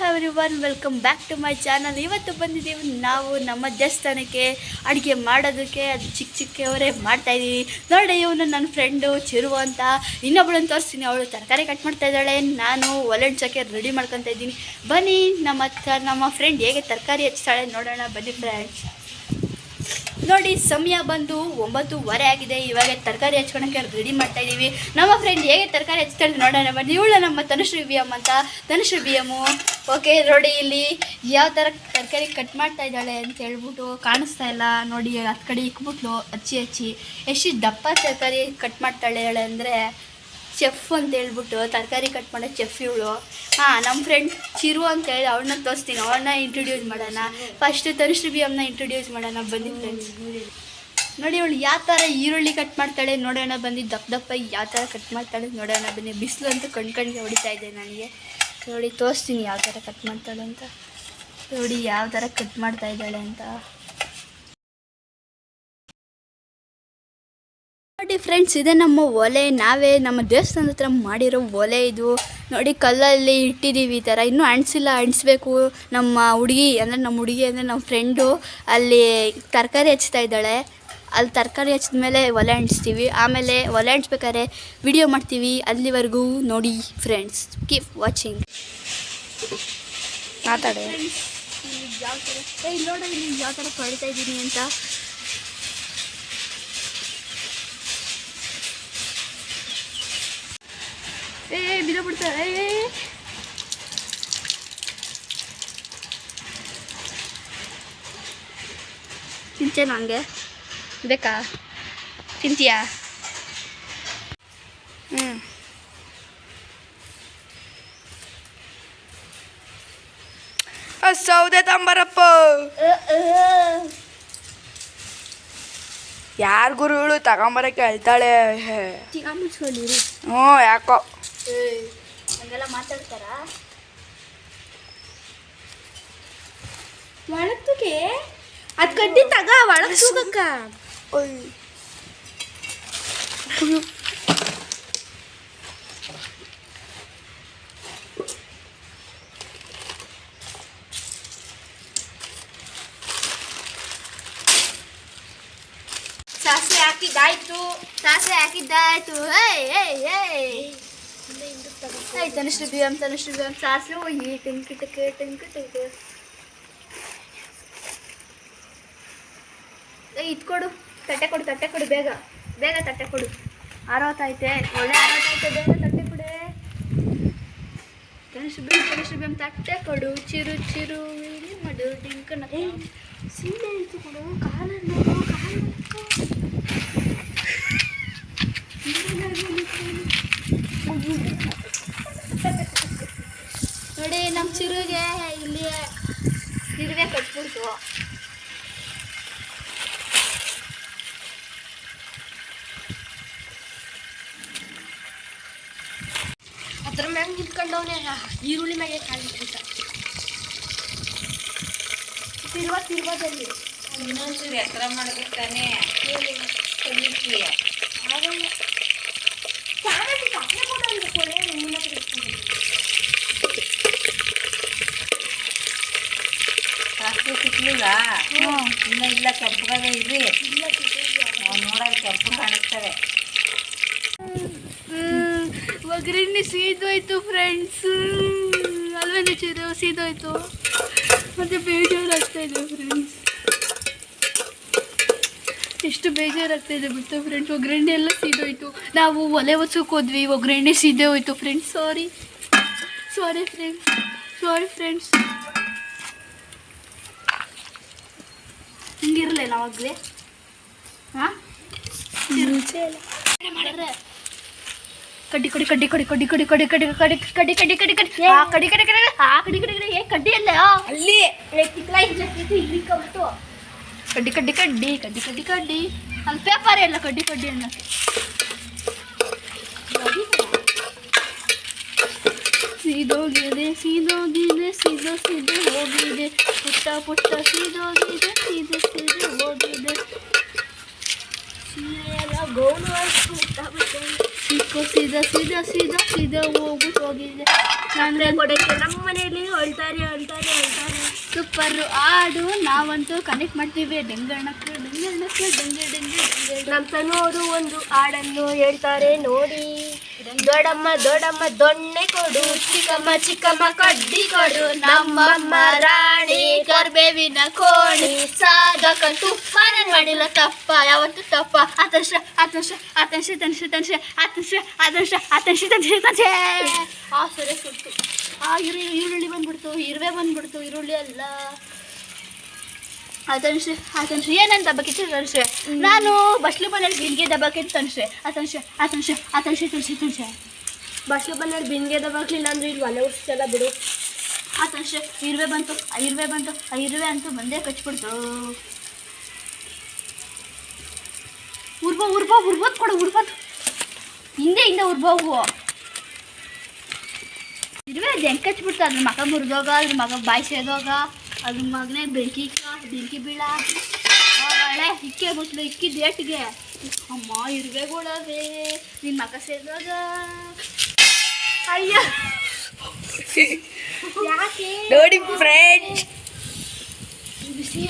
Everyone, welcome back to my channel. ಇವತ್ತು ಬಂದಿದ್ದೀವಿ ನಾವು ನಮ್ಮ ದೇವಸ್ಥಾನಕ್ಕೆ ಅಡುಗೆ ಮಾಡೋದಕ್ಕೆ. ಅದು ಚಿಕ್ಕವರೇ ಮಾಡ್ತಾಯಿದ್ದೀವಿ ನೋಡಿ. ಇವನು ನನ್ನ ಫ್ರೆಂಡು ಚಿರು ಅಂತ, ಇನ್ನೊಬ್ಬಳನ್ನು ತೋರಿಸ್ತೀನಿ. ಅವಳು ತರಕಾರಿ ಕಟ್ ಮಾಡ್ತಾ ಇದ್ದಾಳೆ, ನಾನು ಒಲೆ ಹಚ್ಚೋಕ್ಕೆ ರೆಡಿ ಮಾಡ್ಕೊತಾ ಇದ್ದೀನಿ. ಬನ್ನಿ ನಮ್ಮ ಫ್ರೆಂಡ್ ಹೇಗೆ ತರಕಾರಿ ಹಚ್ತಾಳೆ ನೋಡೋಣ. ಬನ್ನಿ ಫ್ರೆಂಡ್ಸ್. ನೋಡಿ, ಸಮಯ ಬಂದು 9:30 ಆಗಿದೆ. ಇವಾಗ ತರಕಾರಿ ಹಚ್ಕೊಳಕ್ಕೆ ರೆಡಿ ಮಾಡ್ತಾ ಇದ್ದೀವಿ. ನಮ್ಮ ಫ್ರೆಂಡ್ ಹೇಗೆ ತರಕಾರಿ ಹಚ್ತಾಳೆ ನೋಡೋಣ ಬನ್ನಿ. ಇವಳು ನಮ್ಮ ತನುಶ್ರೀ ಬಿ ಎಮ್ ಅಂತ. Tanushree B M. ಓಕೆ, ನೋಡಿ ಇಲ್ಲಿ ಯಾವ ಥರ ತರಕಾರಿ ಕಟ್ ಮಾಡ್ತಾ ಇದ್ದಾಳೆ ಅಂತ ಹೇಳ್ಬಿಟ್ಟು ಕಾಣಿಸ್ತಾ ಇಲ್ಲ ನೋಡಿ. ಹತ್ತು ಕಡೆ ಇಕ್ಬಿಟ್ಲು ಹಚ್ಚಿ ಎಷ್ಟು ದಪ್ಪ ತರಕಾರಿ ಕಟ್ ಮಾಡ್ತಾಳೆ ಅಂದರೆ ಚೆಫ್ ಅಂತ ಹೇಳ್ಬಿಟ್ಟು ತರಕಾರಿ ಕಟ್ ಮಾಡೋ ಚೆಫ್ ಇವಳು. ನಮ್ಮ ಫ್ರೆಂಡ್ ಚಿರು ಅಂತೇಳಿ ಅವಳನ್ನ ತೋರಿಸ್ತೀನಿ. ಅವಳನ್ನ ಇಂಟ್ರೊಡ್ಯೂಸ್ ಮಾಡೋಣ. ಫಸ್ಟು ತನುಶ್ರೀ ಬಿ ಎಮ್ನ ಇಂಟ್ರೊಡ್ಯೂಸ್ ಮಾಡೋಣ ಬನ್ನಿ ಫ್ರೆಂಡ್ಸ್. ನೋಡಿ ಅವಳು ಯಾವ ಥರ ಈರುಳ್ಳಿ ಕಟ್ ಮಾಡ್ತಾಳೆ ನೋಡೋಣ ಬನ್ನಿ. ದಪ್ಪ ಯಾವ ಥರ ಕಟ್ ಮಾಡ್ತಾಳೆ ನೋಡೋಣ ಬನ್ನಿ. ಬಿಸಿಲು ಅಂತೂ ಕಣ್ಣಿಗೆ ಹೊಡಿತಾ ಇದೆ ನನಗೆ. ನೋಡಿ ತೋರಿಸ್ತೀನಿ ಯಾವ ಥರ ಕಟ್ ಮಾಡ್ತಾಳೆ ಅಂತ. ನೋಡಿ ಯಾವ ಥರ ಕಟ್ ಮಾಡ್ತಾ ಇದ್ದಾಳೆ ಅಂತ. ನೋಡಿ ಫ್ರೆಂಡ್ಸ್, ಇದೆ ನಮ್ಮ ಒಲೆ. ನಾವೇ ನಮ್ಮ ದೇವಸ್ಥಾನದ ಹತ್ರ ಮಾಡಿರೋ ಒಲೆ ಇದು. ನೋಡಿ ಕಲ್ಲಲ್ಲಿ ಇಟ್ಟಿದ್ದೀವಿ ಈ ಥರ. ಇನ್ನೂ ಅಂಟಿಸ್ಬೇಕು. ನಮ್ಮ ಹುಡುಗಿ ಅಂದರೆ ನಮ್ಮ ಫ್ರೆಂಡು ಅಲ್ಲಿ ತರಕಾರಿ ಹಚ್ತಾ ಇದ್ದಾಳೆ. ಅಲ್ಲಿ ತರಕಾರಿ ಹಚ್ಚಿದ್ಮೇಲೆ ಒಲೆ ಅಂಟಿಸ್ತೀವಿ. ಆಮೇಲೆ ಒಲೆ ಅಂಟಿಸ್ಬೇಕಾದ್ರೆ ವಿಡಿಯೋ ಮಾಡ್ತೀವಿ. ಅಲ್ಲಿವರೆಗೂ ನೋಡಿ ಫ್ರೆಂಡ್ಸ್, ಕೀಪ್ ವಾಚಿಂಗ್. ಮಾತಾಡೆ ಯಾವ ಥರ ನೋಡಿ ಯಾವ ಥರ ತೊಳಿತಾ ಇದ್ದೀನಿ ಅಂತ. ಬಿಡೋ ಬಿಡ್ತಾರೆ. ತಿಂತೇನು ಹಂಗೆ ಬೇಕಾ? ತಿಂತೀಯಾ? ಸೌದೆ ತಂಬರಪ್ಪ. ಯಾರು ಗುರು ಇವಳು ತಗೊಂಬರಕ್ಕೆ ಹೇಳ್ತಾಳೆ. ಹ್ಞೂ, ಯಾಕೋ ಹಂಗೆಲ್ಲ ಮಾತಾಡ್ತಾರ. ಒಳಗೆ ಅದು ಗಡ್ಡಿ ತಗ ಒಳಗೆ ತೂಗಕ್ಕ. ಸಾಸಿವೆ ಹಾಕಿದ್ದಾಯ್ತು. ತನುಶ್ರೀ ಬಿ ಎಮ್ ಸಾಸಿವೆ ಹೋಗಿ ಟಂಕ್ ಇಟ್ಕೊಡು. ತಟ್ಟೆ ಕೊಡು ಬೇಗ ತಟ್ಟೆ ಕೊಡು. ಆರೋತೈತೆ, ಒಳ್ಳೆ ಆರೋತೈತೆ. ಬೇಗ ತಟ್ಟೆ ಕೊಡೆ. ತನುಶ್ರೀ ಬಿ ಎಮ್ ತಟ್ಟೆ ಕೊಡು. ಚಿರು ಇಲ್ಲಿ ಮಾಡು. ಡಿಂಕನ ಸೀರೆ ಇಟ್ಟು ಕೊಡು. ಕಾಲನ್ನು ನೋಡಿ, ನಮ್ಮ ಚಿರುಗೆ ಇಲ್ಲಿ ಇರುವೆ ಕಟ್ಬಿಡ್ತು. ಅದ್ರ ಮ್ಯಾಗ ನಿಂತ್ಕೊಂಡವನೇ ಈರುಳ್ಳಿ ಮ್ಯಾಗೆ ಕಾಲಿಟ್ಬಿಟ್ಟ. ತಿರ್ವದಲ್ಲಿ ಇನ್ನೊಂಚೂರು ಎತ್ತರ ಮಾಡ್ಬೇಕು ತಾನೇ. ಸಾಸಿವೆ ಸಿಕ್ಲಿಲ್ಲ. ಇಲ್ಲ ಕೆಂಪಗಾಗ ಇರಿ. ನೋಡೋದು ಕೆಂಪು ಕಾಣಿಸ್ತವೆ. ಒಗ್ಗರಣೆ ಸೀದೋಯ್ತು ಫ್ರೆಂಡ್ಸ್. ಅಲ್ವೇನು ಚಿರು? ಸೀದೋಯ್ತು. ಮತ್ತೆ ಬೇಜಾರಾಗ್ತಾ ಇದೆ ಫ್ರೆಂಡ್ಸ್. ಎಷ್ಟು ಬೇಜಾರಾಗ್ತಾ ಇದೆ ಬಿಟ್ಟು ಫ್ರೆಂಡ್ಸ್. ಒಗ್ಗರಣೆ ಎಲ್ಲ ಸೀದೋಯ್ತು. ನಾವು ಒಲೆ ಒಚ್ಚಕ್ಕೆ ಹೋದ್ವಿ, ಒಗ್ಗರಣೆ ಸೀದೆ ಹೋಯ್ತು ಫ್ರೆಂಡ್ಸ್. Sorry friends. ಹಿಂಗಿರಲಿಲ್ಲ ಅವಾಗಲೇ. ಕಡ್ಡಿ ಅಲ್ಲ ಅಲ್ಲಿ ಇಲ್ಲಿ ಕಟ್ಟು. ಕಡ್ಡಿ ಅಲ್ಲಿ ಪೇಪರ್ ಎಲ್ಲ ಕಡ್ಡಿ ಅನ್ನಕ್ಕೆ. ಸೀದೋಗಿದೆ ಹೋಗಿದೆ. ಪುಟ್ಟ ಸೀದೋಗಿದೆ ಹೋಗಿದೆ. ಸೀರೆ ಎಲ್ಲ ಗೌನು ಹೋಗ್ಬೇಕು, ಸೀದಾ ಸೀದಾ ಸೀದಾ ಸೀದಾ ಹೋಗ್ಬಿಟ್ಟು ಹೋಗಿದೆ. ನಾನು ಕೊಡಕ್ಕೆ ನಮ್ಮ ಮನೆಯಲ್ಲಿ ಹೇಳ್ತಾರೆ ಸೂಪರು ಹಾಡು. ನಾವಂತೂ ಕನೆಕ್ಟ್ ಮಾಡ್ತೀವಿ. ಡೆಂಗಣ್ಣಕ್ಕೆ ಡೆಂಗಣ್ಣಕ್ಕೆ ಡೆಂಗೆ ಡೆಂಗೆ ಡೆಂಗೆ. ನಮ್ಮ ತನ್ನೋರು ಒಂದು ಹಾಡನ್ನು ಹೇಳ್ತಾರೆ ನೋಡಿ. ದೊಡ್ಡಮ್ಮ ದೊಡ್ಡಮ್ಮ ದೊಣ್ಣೆ ಕೊಡು, ಚಿಕ್ಕಮ್ಮ ಚಿಕ್ಕಮ್ಮ ಕಡ್ಡಿ ಕೊಡು, ನಮ್ಮಮ್ಮ ರಾಣಿ ಕರ್ಬೇವಿನ ಕೋಣಿ ಸಾಧಕ ತುಪ್ಪ. ನಾನು ಮಾಡಿಲ್ಲ ತಪ್ಪ, ಯಾವತ್ತು ತಪ್ಪ. ಆತಂಶ ಆತಂಶ ಆತಂಶ ತನ್ಶ ತನ್ಶ ಆತಂಶ ಆತಂಶ ಆತಂಶ ತನ್ಶ ತನ್ಶ. ಆ ಸರಿ ಸುಟ್ಟು ಆ ಈರುಳ್ಳಿ ಬಂದ್ಬಿಡ್ತು, ಇರುವೆ ಬಂದ್ಬಿಡ್ತು. ಈರುಳ್ಳಿ ಅಲ್ಲ ಆತಂಶ ಆತಂಶ ಏನಂತ ದಬ್ಬಕ್ಕೆ ತನ್ಸೆ. ನಾನು ಬಸ್ಲು ಮನೇಲಿ ಬಿನ್ಗೆ ದಬ್ಬಕ್ಕೆ ತನ್ಸೆ. ಆತಂಶ ಆತಂಶ ಆತಂಶ ತನ್ಸೆ ತನ್ಸೆ. ಬಸ್ಲು ಬಂದಲ್ಲಿ ಬಿನ್ಗೆ ದಬ್ಬಾಕ್ಲಿಲ್ಲ ಅಂದ್ರೆ ಇಲ್ಲಿ ಒಲೆ ಉಡ್ಸಲ್ಲ ಬಿಡು. ಆತಂಶ ಇರುವೆ ಬಂತು, ಆ ಇರುವೆ ಬಂತು, ಆ ಇರುವೆ ಅಂತೂ ಬಂದೇ ಕಚ್ಬಿಡ್ತು. ಉರ್ಬೋದು ಕೊಡು, ಉರ್ಬೋದು ಹಿಂದೆ ಉರ್ಬೋವು. ಇರುವೆ ಅದು ಹೆಂಗೆ ಕಚ್ಬಿಡ್ತು. ಅದ್ರ ಮಗ ಮುರಿದೋಗ, ಅದ್ರ ಮಗ ಬಾಯಿ ಸೇದೋಗ, ಅದ್ರ ಮಗನೇ ಬೆಂಕಿ ಬೀಳ ಹಳೆ ಇಕ್ಕೆ ಮುಟ್ಲು ಇಕ್ಕಿ ಡೇಟ್ಗೆ. ಅಮ್ಮ ಇರುವೆಗಳವೆ, ನಿನ್ನ ಮಗ ಸೇದೋಗ. ಅಯ್ಯ ಯಾಕೆ ನೋಡಿ ಫ್ರೆಂಡ್ಸ್, ಬಿಸಿ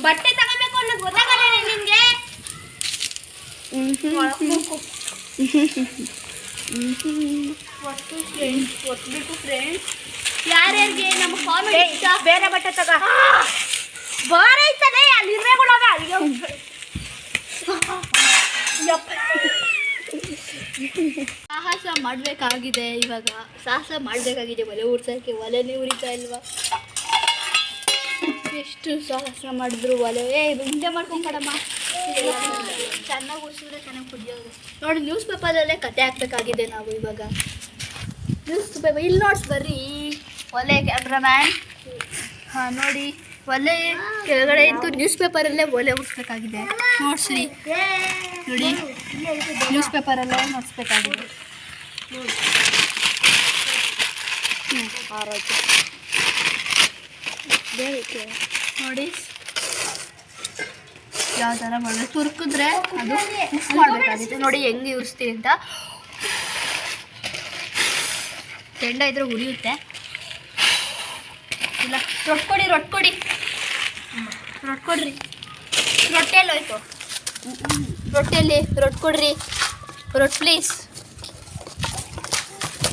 ಬಟ್ಟೆ ತಗೋಬೇಕು ಅನ್ನೋದು ಗೊತ್ತಾಗಲ್ಲ ನಿನಗೆ. ಒಟ್ಬಿಟ್ಟು ಫ್ರೆಂಡ್ಸ್, ಯಾರ್ಯಾರಿಗೆ ನಮ್ಮ ಕಾಮೆಂಟ್ ಇಷ್ಟ ಬೇರೆ ಬಟ್ಟೆ ತಗೋ. ಬಾರೆ ಐತಾನೆ ಅಲ್ಲಿ ಇರ್ಬೇಕುಳವೆ ಅಲ್ಲಿಗೆ. ಸಾಹಸ ಮಾಡಬೇಕಾಗಿದೆ. ಇವಾಗ ಸಾಹಸ ಮಾಡಬೇಕಾಗಿದೆ. ಒಲೆ ಉರ್ಸೋಕ್ಕೆ ಒಲೆನೇ ಉರಿತಾ ಇಲ್ವಾ? ಎಷ್ಟು ಸಾಹಸ ಮಾಡಿದ್ರು ಒಲೆ ಹಿಂದೆ ಮಾಡ್ಕೊಂಡ್ಕಡಮ್ಮ. ಚೆನ್ನಾಗಿ ಉರ್ಸಿದ್ರೆ ಚೆನ್ನಾಗಿ ಕುದಿಯೋದು. ನೋಡಿ ನ್ಯೂಸ್ ಪೇಪರಲ್ಲೇ ಕತೆ ಹಾಕ್ಬೇಕಾಗಿದೆ ನಾವು ಇವಾಗ. ನ್ಯೂಸ್ ಪೇಪರ್ ಇಲ್ಲಿ ನೋಡ್ಸ್ ಬರ್ರಿ. ಒಲೆ ಕ್ಯಾಮ್ರಾಮ್ಯಾನ್, ಹಾಂ ನೋಡಿ ಒಲೆ ಕೆಳಗಡೆ ಇತ್ತು. ನ್ಯೂಸ್ ಪೇಪರಲ್ಲೇ ಒಲೆ ಉರ್ಸ್ಬೇಕಾಗಿದೆ. ನೋಡ್ಸ್ರಿ ನೋಡಿ, ನ್ಯೂಸ್ ಪೇಪರಲ್ಲೇ ನೋಡ್ಸ್ಬೇಕಾಗಿದೆ. ನೋಡಿ ಯಾವ ಥರ ಮಾಡಿದ್ರೆ ತುರ್ಕಿದ್ರೆ ಅದು ಮಿಕ್ಸ್ ಮಾಡಬೇಕಾಗುತ್ತೆ. ನೋಡಿ ಹೆಂಗೆ ಉರಿಸ್ತೀವಿ ಅಂತ. ಕೆಂಡ ಇದ್ರೆ ಉರಿಯುತ್ತೆ. ಇಲ್ಲ ರೊಟ್ಕೊಡಿ ರೊಟ್ಕೊಡ್ರಿ. ರೊಟ್ಟಿಯಲ್ಲಿ ಹೋಯ್ತು. ರೊಟ್ಟಿಯಲ್ಲಿ ರೊಟ್ಕೊಡ್ರಿ. ರೊಟ್ಟಿ ಪ್ಲೀಸ್.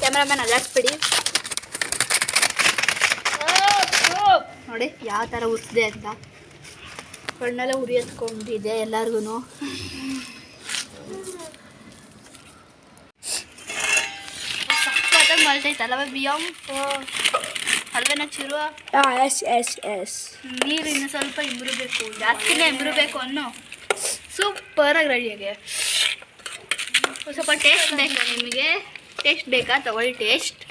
ಕ್ಯಾಮ್ರಾಮ್ಯಾನ್ ಅಲ್ಲಾಡ್ಸ್ಬಿಡಿ. ನೋಡಿ ಯಾವ ಥರ ಉರಿಸಿದೆ ಅಂತ. ಕಣ್ಣೆಲ್ಲ ಉರಿ ಹತ್ಕೊಂಡಿದೆ ಎಲ್ಲರಿಗೂ. ಸಕ್ಕತ್ತಾಗಿ ಮಲ್ತೈತಲ್ಲವ ಬಿಯಮ್ ಅಲ್ವೇನ ಚಿರುವ. ಎಸ್ ನೀರು ಇನ್ನು ಸ್ವಲ್ಪ ಇಂಬ್ರಬೇಕು, ಜಾಸ್ತಿನೇ ಇಂಬ್ರಬೇಕು ಅನ್ನೋ. ಸೂಪರಾಗಿ ರೆಡಿಯಾಗೆ. ಸ್ವಲ್ಪ ಟೇಸ್ಟ್ ಬೇಕಾ ನಿಮಗೆ? ಟೇಸ್ಟ್ ಬೇಕಾ? ತಗೊಳ್ಳಿ ಟೇಸ್ಟ್.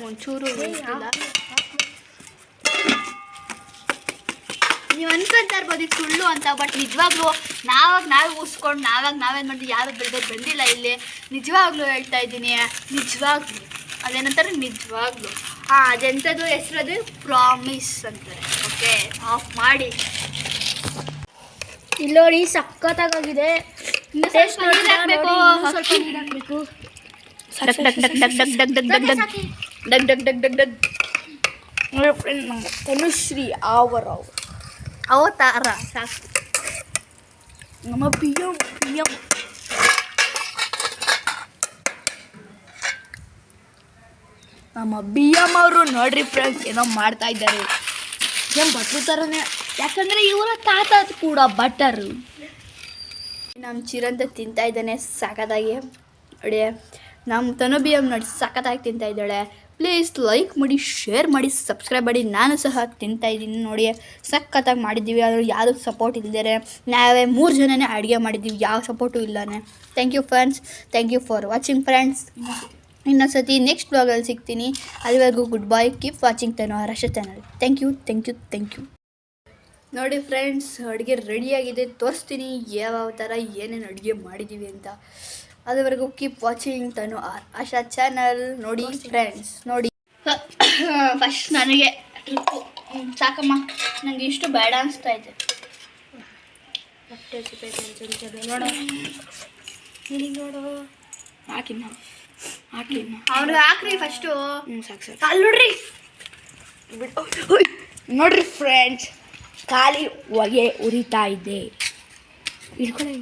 ಒಂಚೂರು ಇಲ್ಲ. ನೀವು ಅನ್ಕೊಂತಾ ಇರ್ಬೋದು ಇದು ಸುಳ್ಳು ಅಂತ, ಬಟ್ ನಿಜವಾಗ್ಲೂ ನಾವೇ ಉಸ್ಕೊಂಡು ನಾವೇನು ಮಾಡಿದ್ವಿ. ಯಾರು ಬಂದಿಲ್ಲ ಇಲ್ಲಿ. ನಿಜವಾಗ್ಲೂ ಹೇಳ್ತಾ ಇದ್ದೀನಿ, ನಿಜವಾಗ್ಲೂ ಅದೇನಂತಾರೆ ನಿಜವಾಗ್ಲೂ. ಅದೆಂಥದ್ದು ಹೆಸರು, ಅದು ಪ್ರಾಮಿಸ್ ಅಂತಾರೆ. ಓಕೆ, ಆಫ್ ಮಾಡಿ. ಇಲ್ಲೋಡಿ ಸಖತ್ತಾಗಿದೆ. ಇನ್ನು ಸ್ವಲ್ಪ ನೀರು ಹಾಕಬೇಕು. ಸ್ವಲ್ಪ ನೀರು ಹಾಕಬೇಕು. ಡಗ್ ಡಗ್ ಡಗ್ ಡಗ್ ಡಗ್ ಡಗ್ ಡಗ್ ಡಗ್ ಡಗ್ ಡಗ್ ಡಗ್ ಡಗ್ ಡಗ್. ತನುಶ್ರೀ ಅವತಾರ ಸಾಕು. ನಮ್ಮ ಪಿ ಎಮ್ ನಮ್ಮ ಬಿ ಎಮ್ ಅವರು ನೋಡ್ರಿ ಫ್ರೆಂಡ್ಸ್ ಏನೋ ಮಾಡ್ತಾ ಇದ್ದಾರೆ. ಏನು ಬಟ್ರು ಥರನೇ, ಯಾಕಂದರೆ ಇವರ ತಾತ ಕೂಡ ಬಟರು. ನಮ್ಮ ಚಿರಂತ ತಿಂತಾ ಇದ್ದಾನೆ ಸಖತ್ತಾಗಿ. ನೋಡಿ ನಮ್ಮ ತನು ಬಿ ಎಮ್ ನೋಡಿ ಸಖತ್ತಾಗಿ ತಿಂತಾ ಇದ್ದಾಳೆ. ಪ್ಲೀಸ್ ಲೈಕ್ ಮಾಡಿ, ಶೇರ್ ಮಾಡಿ, ಸಬ್ಸ್ಕ್ರೈಬ್ ಮಾಡಿ. ನಾನು ಸಹ ತಿಂತಾ ಇದ್ದೀನಿ ನೋಡಿ. ಸಖತ್ತಾಗಿ ಮಾಡಿದ್ದೀವಿ. ಆದರೂ ಯಾರು ಸಪೋರ್ಟ್ ಇಲ್ಲದೇ ನಾವೇ 3 ಜನನೇ ಅಡುಗೆ ಮಾಡಿದ್ದೀವಿ, ಯಾವ ಸಪೋರ್ಟು ಇಲ್ಲನೇ. Thank you friends, thank you for watching friends. ಇನ್ನೊಂದು ಸತಿ ನೆಕ್ಸ್ಟ್ ಬ್ಲಾಗಲ್ಲಿ ಸಿಗ್ತೀನಿ. ಅಲ್ಲಿವರೆಗೂ goodbye. Keep watching Tanu Harsha channel. Thank you thank you thank you. ನೋಡಿ ಫ್ರೆಂಡ್ಸ್, ಅಡುಗೆ ರೆಡಿಯಾಗಿದೆ. ತೋರಿಸ್ತೀನಿ ಯಾವ ಥರ ಏನೇನು ಅಡುಗೆ ಮಾಡಿದ್ದೀವಿ ಅಂತ. ಅದುವರೆಗೂ ಕೀಪ್ ವಾಚಿಂಗ್ ತನು ಆಶಾ ಚಾನಲ್. ನೋಡಿ ಫ್ರೆಂಡ್ಸ್, ನೋಡಿ ಫಸ್ಟ್ ನನಗೆ ಟ್ರಿಪ್ಪು ಸಾಕಮ್ಮ. ನನಗೆ ಇಷ್ಟು ಬೇಡ ಅನಿಸ್ತಾ ಇದೆ. ಹೊಟ್ಟೆ ಹಸಿತೈತೆ ಅನ್ಸುತ್ತೆ ನೋಡು ನಿನಗೆ ನೋಡು ಹಾಕಿನ್ನ ಹಾಕಿನ್ನ ಅವ್ನಿಗೆ ಹಾಕ್ರಿ ಫಸ್ಟು. ಸಾಕು ಸಾಕು ಅಲ್ಲಿ ನೋಡ್ರಿ. ನೋಡ್ರಿ ಫ್ರೆಂಡ್ಸ್, ಖಾಲಿ ಹೊಗೆ ಉರಿತಾ ಇದೆ. ಇಟ್ಕೊಳ್ಳಿ.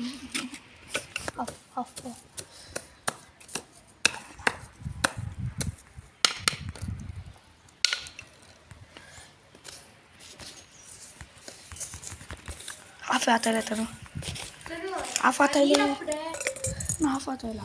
ಆಫ್ ಆಗ್ತಾ ಇಲ್ಲ ತನು, ಆಫ್ ಆಗ್ತಾ ಇಲ್ಲ, ಆಫ್ ಆಗ್ತಾ ಇಲ್ಲ.